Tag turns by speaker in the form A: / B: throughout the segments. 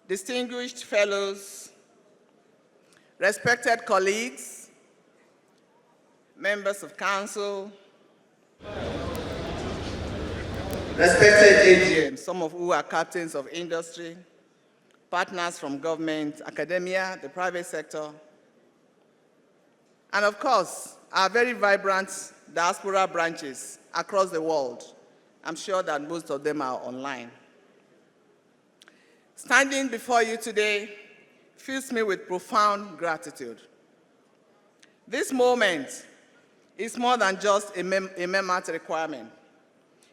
A: distinguished fellows, respected colleagues, members of council, respected AGMs, some of who are captains of industry, partners from government, academia, the private sector, and of course, our very vibrant diaspora branches across the world. I'm sure that most of them are online. Standing before you today fills me with profound gratitude. This moment is more than just a MEMAT requirement.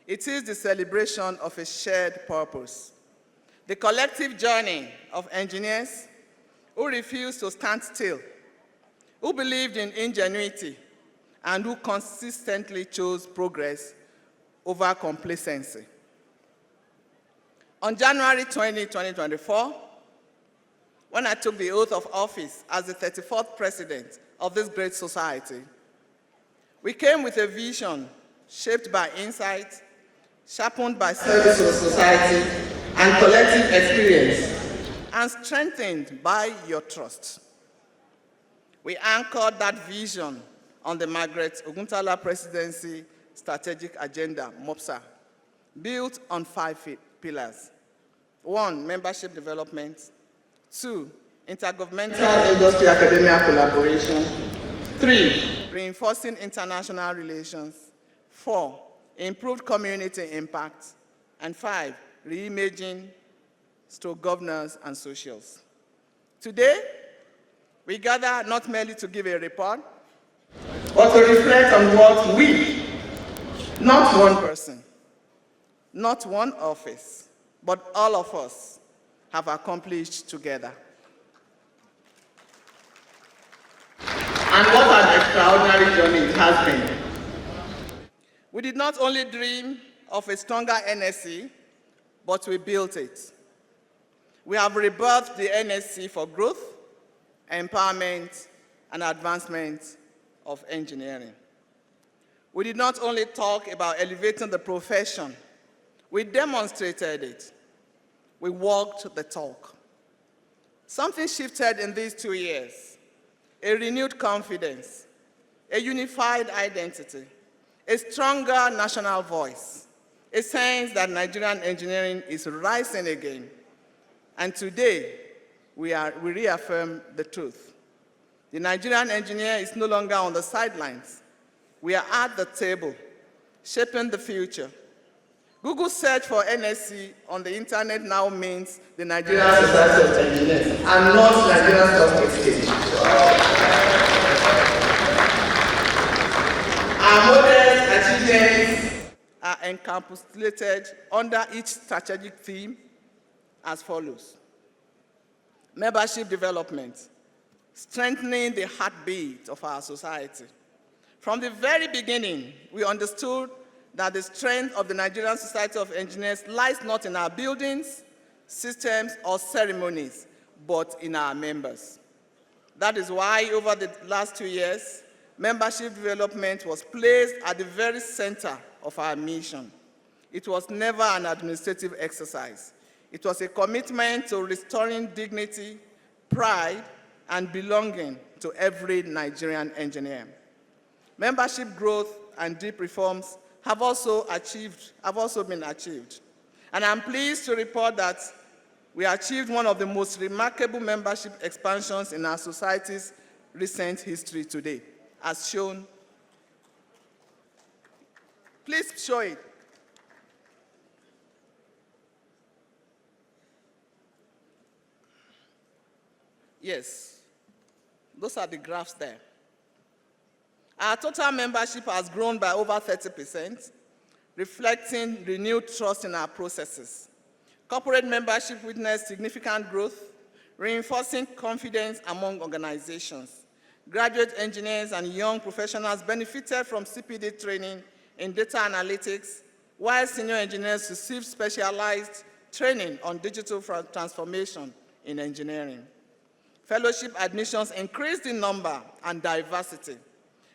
A: It is the celebration of a shared purpose, the collective journey of engineers who refused to stand still, who believed in ingenuity, and who consistently chose progress over complacency. On January 20, 2024, when I took the oath of office as the 34th president of this great society, we came with a vision shaped by insight, sharpened by service to society and collective experience, and strengthened by your trust. We anchored that vision on the Margaret Oguntala Presidency Strategic Agenda, MOPSA, built on 5 pillars. 1, membership development. 2, intergovernmental industry-academia collaboration. 3, reinforcing international relations. 4, improved community impact. And 5, reimaging governance and socials. Today, we gather not merely to give a report, but to reflect on what we, not one person, not one office, but all of us have accomplished together. And what an extraordinary journey it has been. We did not only dream of a stronger NSC, but we built it. We have rebirthed the NSC for growth, empowerment, and advancement of engineering. We did not only talk about elevating the profession, we demonstrated it. We walked the talk. Something shifted in these 2 years. A renewed confidence, a unified identity, a stronger national voice, a sense that Nigerian engineering is rising again. And today, we reaffirm the truth. The Nigerian engineer is no longer on the sidelines. We are at the table, shaping the future. Google search for NSC on the internet now means the Nigerian Society of Engineers and not Nigerian Stock Exchange. Our modest achievements are encapsulated under each strategic theme as follows. Membership development, strengthening the heartbeat of our society. From the very beginning, we understood that the strength of the Nigerian Society of Engineers lies not in our buildings, systems, or ceremonies, but in our members. That is why, over the last 2 years, membership development was placed at the very center of our mission. It was never an administrative exercise. It was a commitment to restoring dignity, pride, and belonging to every Nigerian engineer. Membership growth and deep reforms have also been achieved. And I'm pleased to report that we achieved one of the most remarkable membership expansions in our society's recent history today, as shown. Please show it. Yes, those are the graphs there. Our total membership has grown by over 30%, reflecting renewed trust in our processes. Corporate membership witnessed significant growth, reinforcing confidence among organizations. Graduate engineers and young professionals benefited from CPD training in data analytics, while senior engineers received specialized training on digital transformation in engineering. Fellowship admissions increased in number and diversity,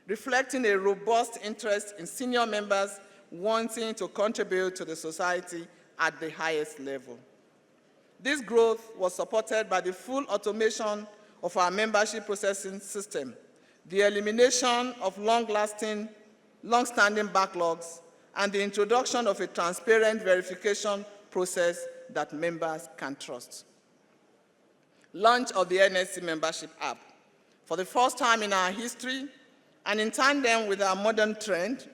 A: reflecting a robust interest in senior members wanting to contribute to the society at the highest level. This growth was supported by the full automation of our membership processing system, the elimination of long-standing backlogs, and the introduction of a transparent verification process that members can trust. Launch of the NSC membership app. For the first time in our history, and in tandem with our modern trend,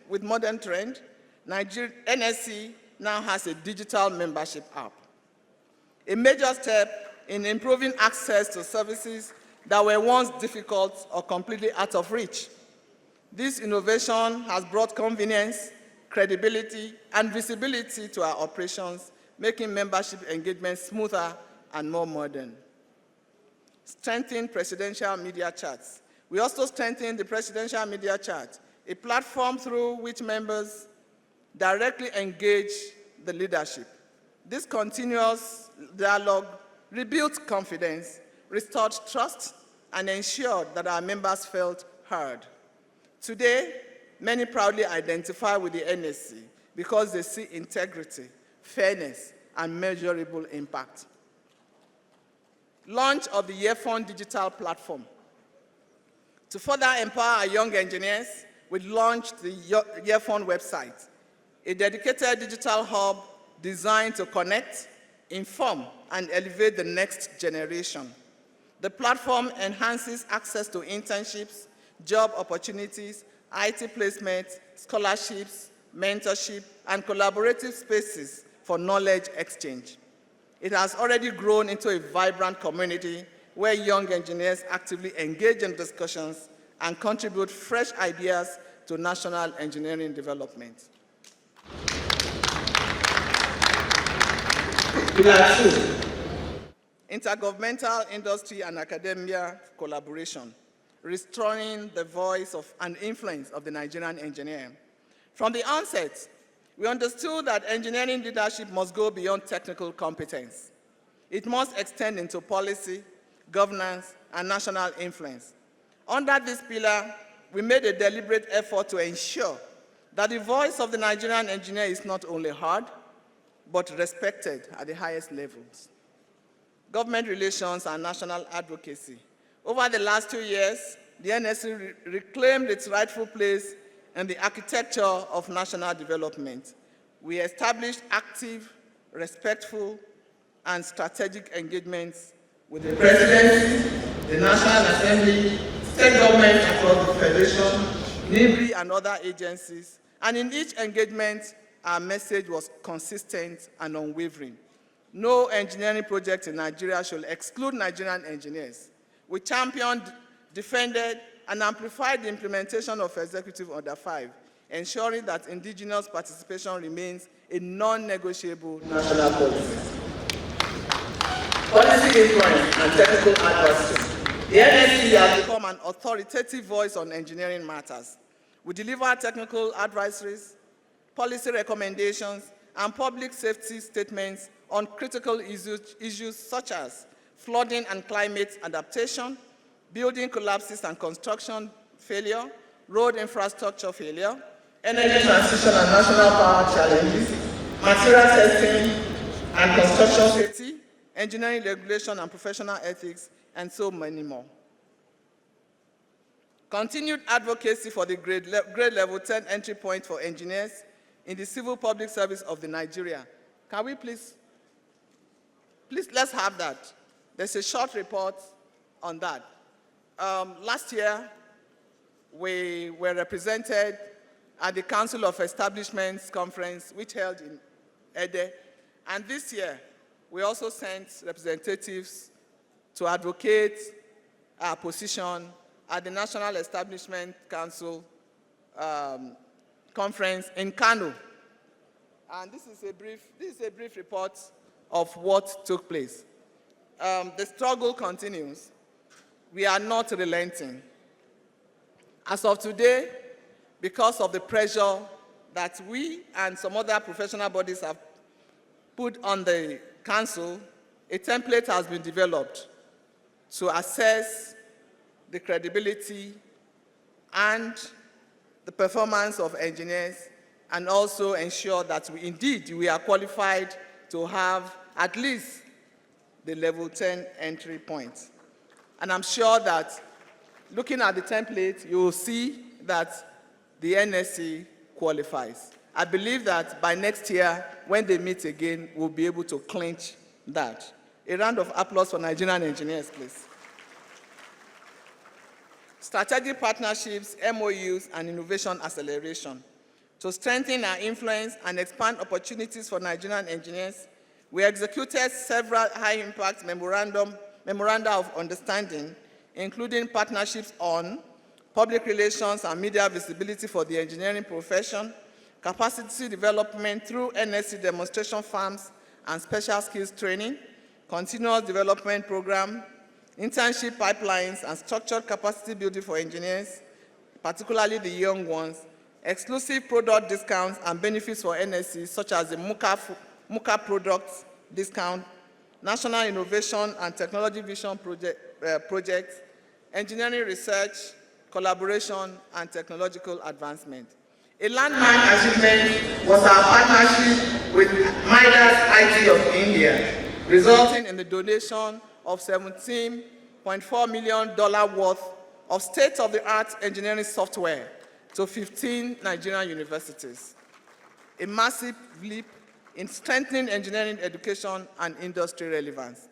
A: NSC now has a digital membership app, a major step in improving access to services that were once difficult or completely out of reach. This innovation has brought convenience, credibility, and visibility to our operations, making membership engagement smoother and more modern. Strengthen presidential media chats. We also strengthened the presidential media chat, a platform through which members directly engage the leadership. This continuous dialogue rebuilt confidence, restored trust, and ensured that our members felt heard. Today, many proudly identify with the NSC because they see integrity, fairness, and measurable impact. Launch of the Yearphone digital platform. To further empower our young engineers, we launched the Yearphone website, a dedicated digital hub designed to connect, inform, and elevate the next generation. The platform enhances access to internships, job opportunities, IT placements, scholarships, mentorship, and collaborative spaces for knowledge exchange. It has already grown into a vibrant community where young engineers actively engage in discussions and contribute fresh ideas to national engineering development. Pillar 2, intergovernmental industry and academia collaboration, restoring the voice of and influence of the Nigerian engineer. From the onset, we understood that engineering leadership must go beyond technical competence. It must extend into policy, governance, and national influence. Under this pillar, we made a deliberate effort to ensure that the voice of the Nigerian engineer is not only heard, but respected at the highest levels. Government relations and national advocacy. Over the last 2 years, the NSC reclaimed its rightful place in the architecture of national development. We established active, respectful, and strategic engagements with the Presidency, the National Assembly, state governments across the Federation, NIBRI, and other agencies. And in each engagement, our message was consistent and unwavering. No engineering project in Nigeria should exclude Nigerian engineers. We championed, defended, and amplified the implementation of Executive Order 5, ensuring that indigenous participation remains a non-negotiable national policy. Policy influence and technical advocacy. The NSC has become an authoritative voice on engineering matters. We deliver technical advisories, policy recommendations, and public safety statements on critical issues such as flooding and climate adaptation, building collapses and construction failure, road infrastructure failure, energy transition and national power challenges, material testing and construction safety, engineering regulation and professional ethics, and so many more. Continued advocacy for the grade level 10 entry point for engineers in the civil public service of the Nigeria. Can we please let's have that. There's a short report on that. Last year, we were represented at the Council of Establishments Conference, which held in Ede. And this year, we also sent representatives to advocate our position at the National Establishment Council Conference in Kano. And this is a brief report of what took place. The struggle continues. We are not relenting. As of today, because of the pressure that we and some other professional bodies have put on the council, a template has been developed to assess the credibility and the performance of engineers, and also ensure that we are qualified to have at least the level 10 entry point. And I'm sure that looking at the template, you will see that the NSC qualifies. I believe that by next year, when they meet again, we'll be able to clinch that. A round of applause for Nigerian engineers, please. Strategic partnerships, MOUs, and innovation acceleration. To strengthen our influence and expand opportunities for Nigerian engineers, we executed several high-impact memoranda of understanding, including partnerships on public relations and media visibility for the engineering profession, capacity development through NSC demonstration farms and special skills training, continuous development program, internship pipelines, and structured capacity building for engineers, particularly the young ones, exclusive product discounts and benefits for NSC, such as the MUCA products discount, National Innovation and Technology Vision projects, engineering research, collaboration, and technological advancement. A landmark achievement was our partnership with Midas IT of India, resulting in the donation of $17.4 million worth of state-of-the-art engineering software to 15 Nigerian universities, a massive leap in strengthening engineering education and industry relevance.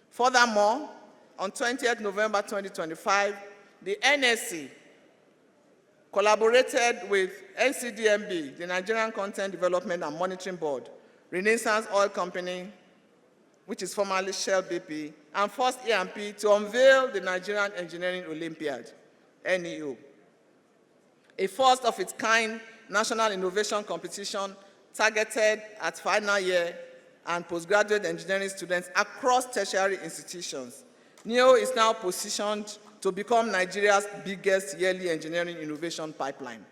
A: Furthermore, on 20th November 2025, the NSC collaborated with NCDMB, the Nigerian Content Development and Monitoring Board, Renaissance Oil Company, which is formerly Shell BP, and First E&P to unveil the Nigerian Engineering Olympiad, NEO, a first of its kind national innovation competition targeted at final year and postgraduate engineering students across tertiary institutions. NEO is now positioned to become Nigeria's biggest yearly engineering innovation pipeline.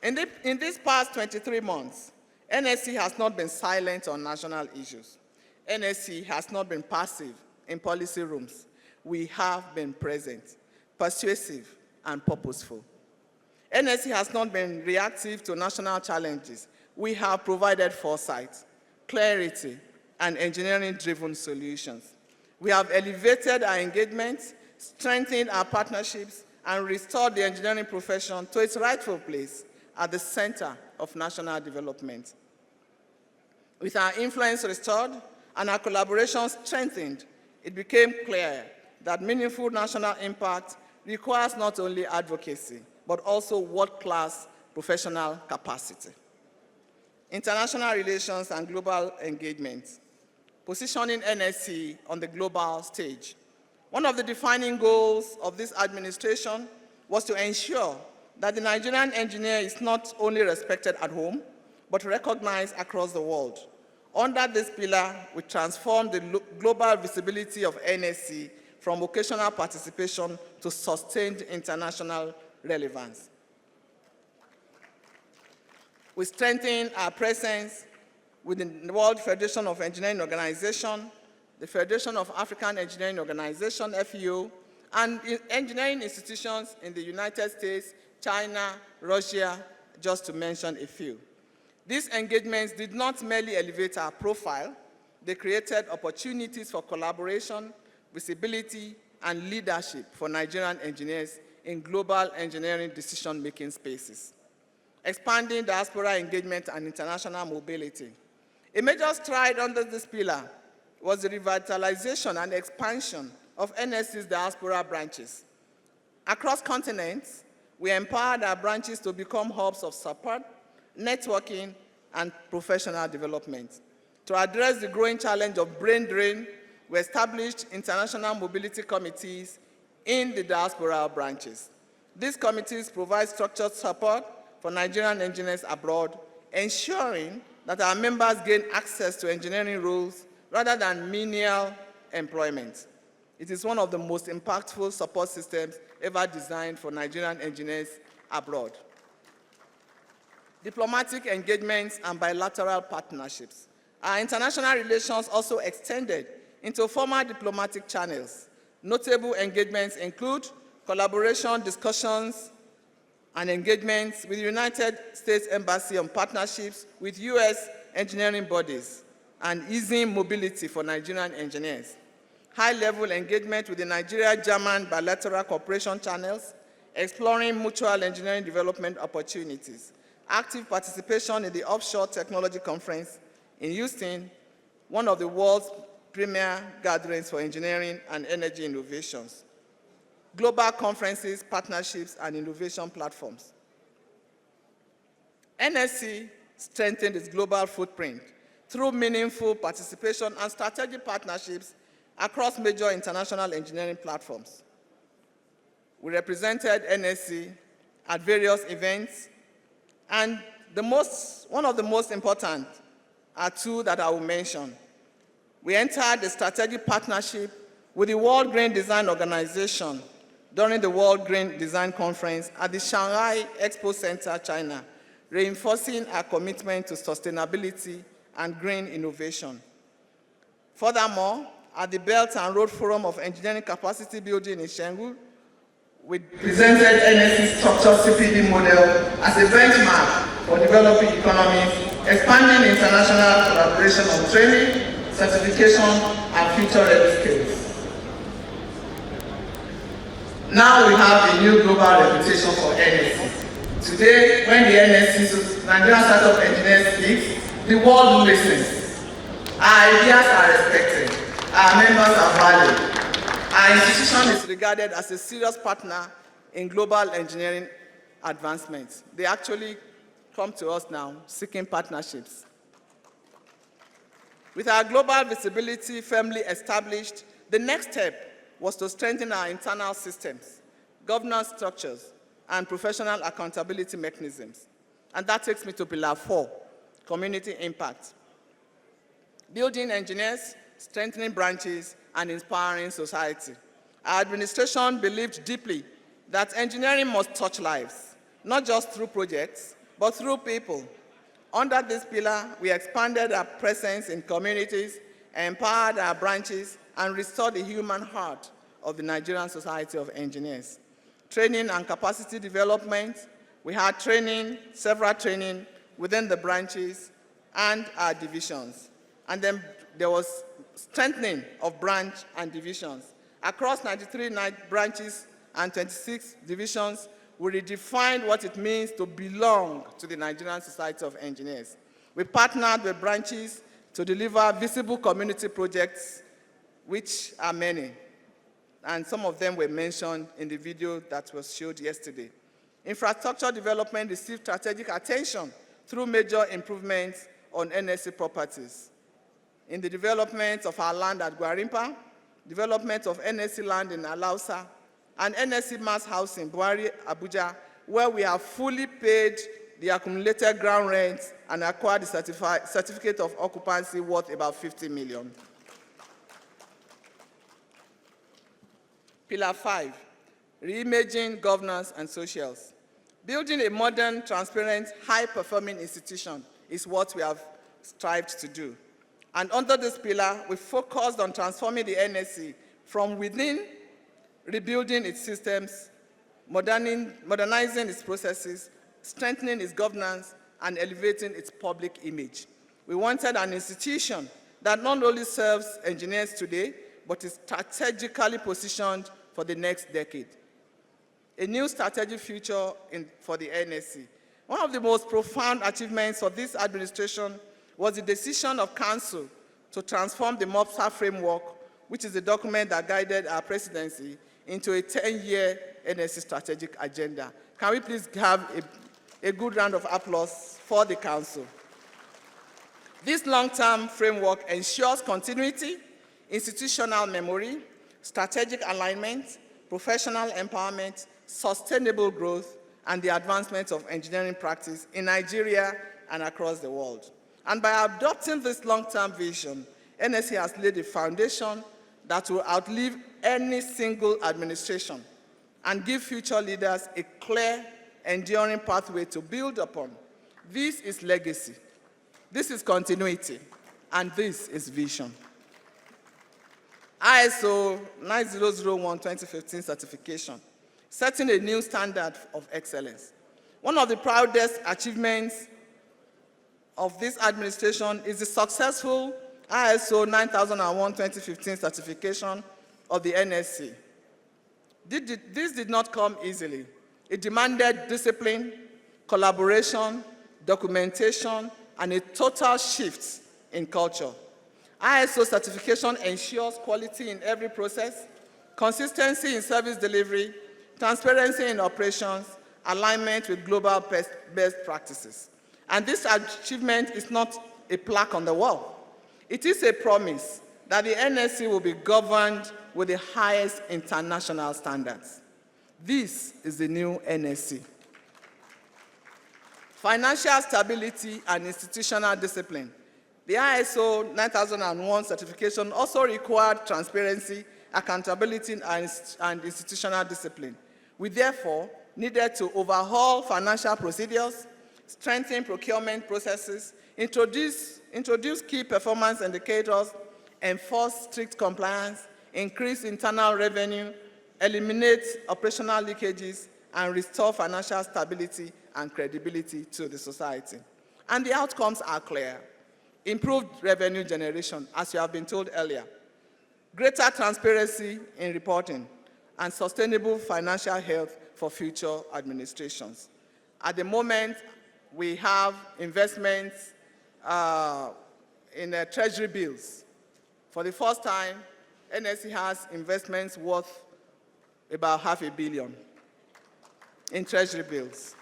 A: In these past 23 months, NSC has not been silent on national issues. NSC has not been passive in policy rooms. We have been present, persuasive, and purposeful. NSC has not been reactive to national challenges. We have provided foresight, clarity, and engineering-driven solutions. We have elevated our engagement, strengthened our partnerships, and restored the engineering profession to its rightful place at the center of national development. With our influence restored and our collaboration strengthened, it became clear that meaningful national impact requires not only advocacy, but also world-class professional capacity. International relations and global engagement, positioning NSC on the global stage. One of the defining goals of this administration was to ensure that the Nigerian engineer is not only respected at home, but recognized across the world. Under this pillar, we transformed the global visibility of NSC from occasional participation to sustained international relevance. We strengthened our presence within the World Federation of Engineering Organization, the Federation of African Engineering Organization, FEO, and engineering institutions in the United States, China, Russia, just to mention a few. These engagements did not merely elevate our profile, they created opportunities for collaboration, visibility, and leadership for Nigerian engineers in global engineering decision-making spaces. Expanding diaspora engagement and international mobility. A major stride under this pillar was the revitalization and expansion of NSC's diaspora branches. Across continents, we empowered our branches to become hubs of support, networking, and professional development. To address the growing challenge of brain drain, we established international mobility committees in the diaspora branches. These committees provide structured support for Nigerian engineers abroad, ensuring that our members gain access to engineering roles rather than menial employment. It is one of the most impactful support systems ever designed for Nigerian engineers abroad. Diplomatic engagements and bilateral partnerships. Our international relations also extended into formal diplomatic channels. Notable engagements include collaboration discussions and engagements with the United States Embassy on partnerships with US engineering bodies, and easing mobility for Nigerian engineers, high-level engagement with the Nigeria-German bilateral cooperation channels, exploring mutual engineering development opportunities, active participation in the Offshore Technology Conference in Houston, one of the world's premier gatherings for engineering and energy innovations, global conferences, partnerships, and innovation platforms. NSC strengthened its global footprint through meaningful participation and strategic partnerships across major international engineering platforms. We represented NSC at various events, and one of the most important are two that I will mention. We entered a strategic partnership with the World Green Design Organization during the World Green Design Conference at the Shanghai Expo Center, China, reinforcing our commitment to sustainability and green innovation. Furthermore, at the Belt and Road Forum of Engineering Capacity Building in Chengdu, we presented NSC's structured CPD model as a benchmark for developing economies, expanding international collaboration on training, certification, and future-ready skills. Now we have a new global reputation for NSC. Today, when the NSC, Nigerian Startup Engineers, speaks, the world listens. Our ideas are respected. Our members are valued. Our institution is regarded as a serious partner in global engineering advancements. They actually come to us now seeking partnerships. With our global visibility firmly established, the next step was to strengthen our internal systems, governance structures, and professional accountability mechanisms. And that takes me to Pillar 4, community impact. Building engineers, strengthening branches, and inspiring society. Our administration believed deeply that engineering must touch lives, not just through projects, but through people. Under this pillar, we expanded our presence in communities, empowered our branches, and restored the human heart of the Nigerian Society of Engineers. Training and capacity development, we had several training within the branches and our divisions. And then there was strengthening of branch and divisions. Across 93 branches and 26 divisions, we redefined what it means to belong to the Nigerian Society of Engineers. We partnered with branches to deliver visible community projects, which are many, and some of them were mentioned in the video that was showed yesterday. Infrastructure development received strategic attention through major improvements on NSC properties. In the development of our land at Gwarimpa, development of NSC land in Alausa, and NSC mass house in Buhari, Abuja, where we have fully paid the accumulated ground rent and acquired the certificate of occupancy worth about 50 million. Pillar 5, reimaging governance and socials. Building a modern, transparent, high-performing institution is what we have strived to do. And under this pillar, we focused on transforming the NSC from within, rebuilding its systems, modernizing its processes, strengthening its governance, and elevating its public image. We wanted an institution that not only serves engineers today, but is strategically positioned for the next decade. A new strategic future for the NSC. One of the most profound achievements of this administration was the decision of Council to transform the MOPSA framework, which is the document that guided our presidency, into a 10-year NSC strategic agenda. Can we please have a good round of applause for the Council? This long-term framework ensures continuity, institutional memory, strategic alignment, professional empowerment, sustainable growth, and the advancement of engineering practice in Nigeria and across the world. And by adopting this long-term vision, NSC has laid a foundation that will outlive any single administration and give future leaders a clear, enduring pathway to build upon. This is legacy, this is continuity, and this is vision. ISO 9001:2015 certification, setting a new standard of excellence. One of the proudest achievements of this administration is the successful ISO 9001:2015 certification of the NSC. This did not come easily. It demanded discipline, collaboration, documentation, and a total shift in culture. ISO certification ensures quality in every process, consistency in service delivery, transparency in operations, alignment with global best practices. And this achievement is not a plaque on the wall. It is a promise that the NSC will be governed with the highest international standards. This is the new NSC. Financial stability and institutional discipline. The ISO 9001 certification also required transparency, accountability, and institutional discipline. We therefore needed to overhaul financial procedures, strengthen procurement processes, introduce key performance indicators, enforce strict compliance, increase internal revenue, eliminate operational leakages, and restore financial stability and credibility to the society. And the outcomes are clear. Improved revenue generation, as you have been told earlier, greater transparency in reporting, and sustainable financial health for future administrations. At the moment, we have investments in treasury bills. For the first time, NSC has investments worth about $500 million in treasury bills.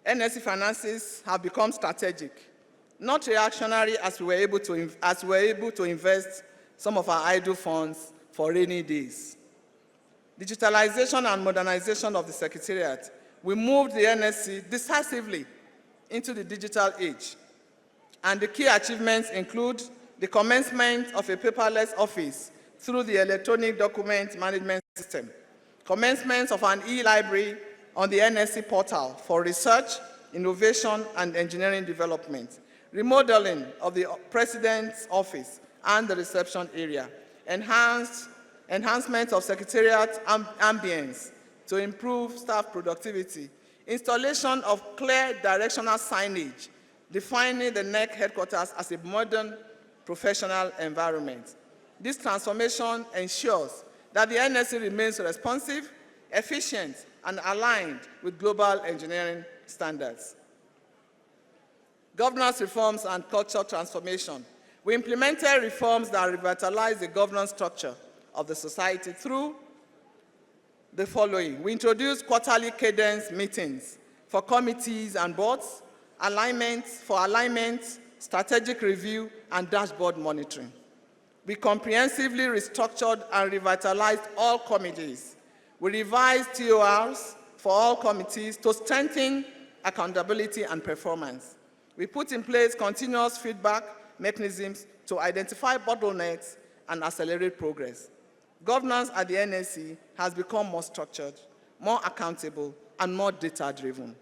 A: NSC finances have become strategic, not reactionary as we were able to invest some of our idle funds for rainy days. Digitalization and modernization of the Secretariat. We moved the NSC decisively into the digital age. And the key achievements include the commencement of a paperless office through the electronic document management system, commencement of an e-library on the NSC portal for research, innovation, and engineering development, remodeling of the President's office and the reception area, enhancement of Secretariat ambience to improve staff productivity, installation of clear directional signage defining the NEC headquarters as a modern professional environment. This transformation ensures that the NSC remains responsive, efficient, and aligned with global engineering standards. Governance reforms and cultural transformation. We implemented reforms that revitalize the governance structure of the society through the following. We introduced quarterly cadence meetings for committees and boards, alignment, strategic review, and dashboard monitoring. We comprehensively restructured and revitalized all committees. We revised TORs for all committees to strengthen accountability and performance. We put in place continuous feedback mechanisms to identify bottlenecks and accelerate progress. Governance at the NSC has become more structured, more accountable, and more data-driven.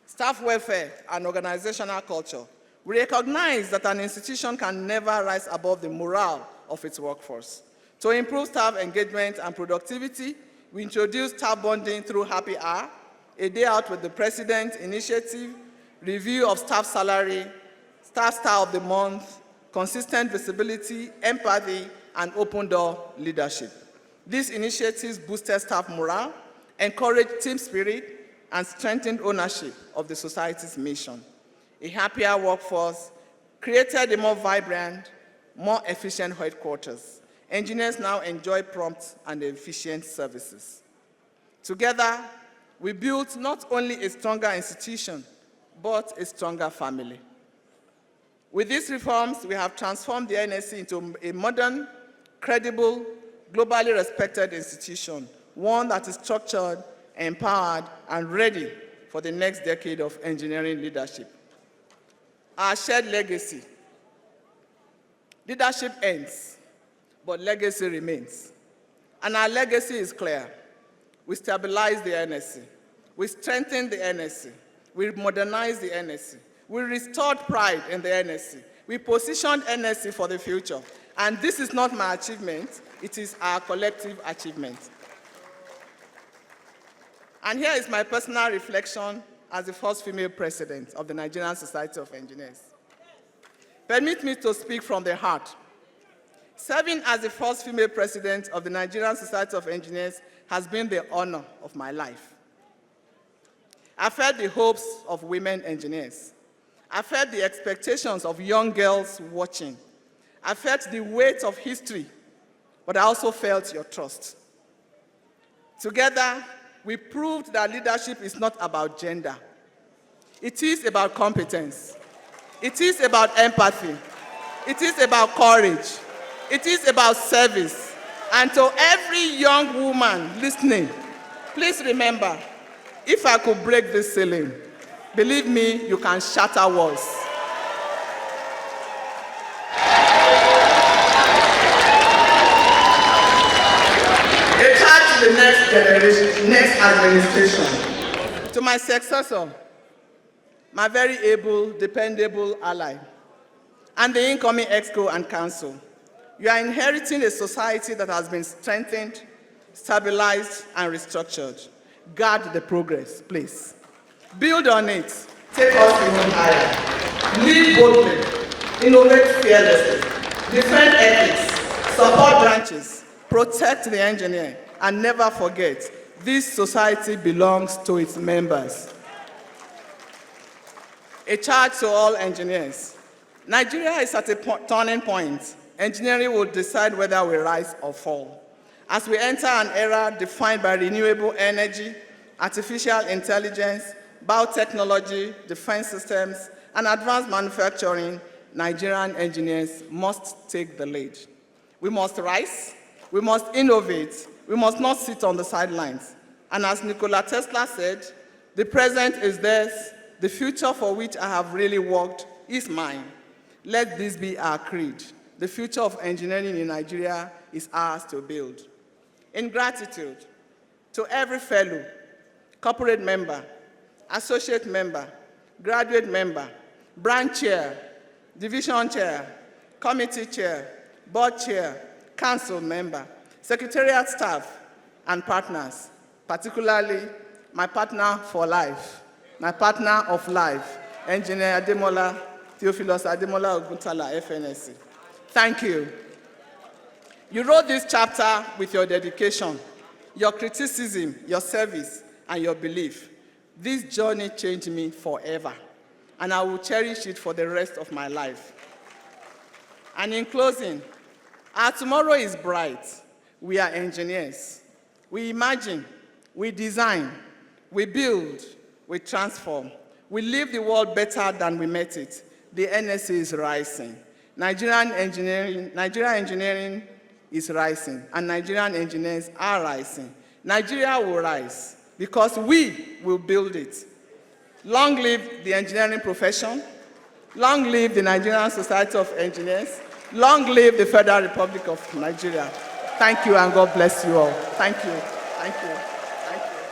A: Staff welfare and organizational culture. We recognize that an institution can never rise above the morale of its workforce. To improve staff engagement and productivity, we introduced staff bonding through Happy Hour, a day out with the President initiative, review of staff salary, staff star of the month, consistent visibility, empathy, and open door leadership. These initiatives boosted staff morale, encouraged team spirit, and strengthened ownership of the society's mission. A happier workforce created a more vibrant, more efficient headquarters. Engineers now enjoy prompt and efficient services. Together, we built not only a stronger institution, but a stronger family. With these reforms, we have transformed the NSC into a modern, credible, globally respected institution, one that is structured, empowered, and ready for the next decade of engineering leadership. Our shared legacy. Leadership ends, but legacy remains. And our legacy is clear. We stabilized the NSC. We strengthened the NSC. We modernized the NSC. We restored pride in the NSC. We positioned NSC for the future. And this is not my achievement, it is our collective achievement. And here is my personal reflection as the first female president of the Nigerian Society of Engineers. Permit me to speak from the heart. Serving as the first female president of the Nigerian Society of Engineers has been the honor of my life. I felt the hopes of women engineers. I felt the expectations of young girls watching. I felt the weight of history, but I also felt your trust. Together, we proved that leadership is not about gender. It is about competence. It is about empathy. It is about courage. It is about service. And to every young woman listening, please remember, if I could break this ceiling, believe me, you can shatter walls. A charge to the next generation, next administration. To my successor, my very able, dependable ally, and the incoming EXCO and Council, you are inheriting a society that has been strengthened, stabilized, and restructured. Guard the progress, please. Build on it. Take us even higher. Lead boldly. Innovate fearlessly. Defend ethics. Support branches. Protect the engineer. And never forget, this society belongs to its members. A charge to all engineers. Nigeria is at a turning point. Engineering will decide whether we rise or fall. As we enter an era defined by renewable energy, artificial intelligence, biotechnology, defense systems, and advanced manufacturing, Nigerian engineers must take the lead. We must rise, we must innovate, we must not sit on the sidelines. And as Nikola Tesla said, the present is theirs, the future for which I have really worked is mine. Let this be our creed. The future of engineering in Nigeria is ours to build. In gratitude to every fellow, corporate member, associate member, graduate member, branch chair, division chair, committee chair, board chair, council member, secretariat staff, and partners, particularly my partner for life, my partner of life, Engineer Ademola, Theophilus Ademola Oguntala, FNSC. Thank you. You wrote this chapter with your dedication, your criticism, your service, and your belief. This journey changed me forever, and I will cherish it for the rest of my life. And in closing, our tomorrow is bright. We are engineers. We imagine, we design, we build, we transform. We leave the world better than we met it. The NSA is rising. Nigerian engineering is rising, and Nigerian engineers are rising. Nigeria will rise because we will build it. Long live the engineering profession. Long live the Nigerian Society of Engineers. Long live the Federal Republic of Nigeria. Thank you, and God bless you all. Thank you. Thank you.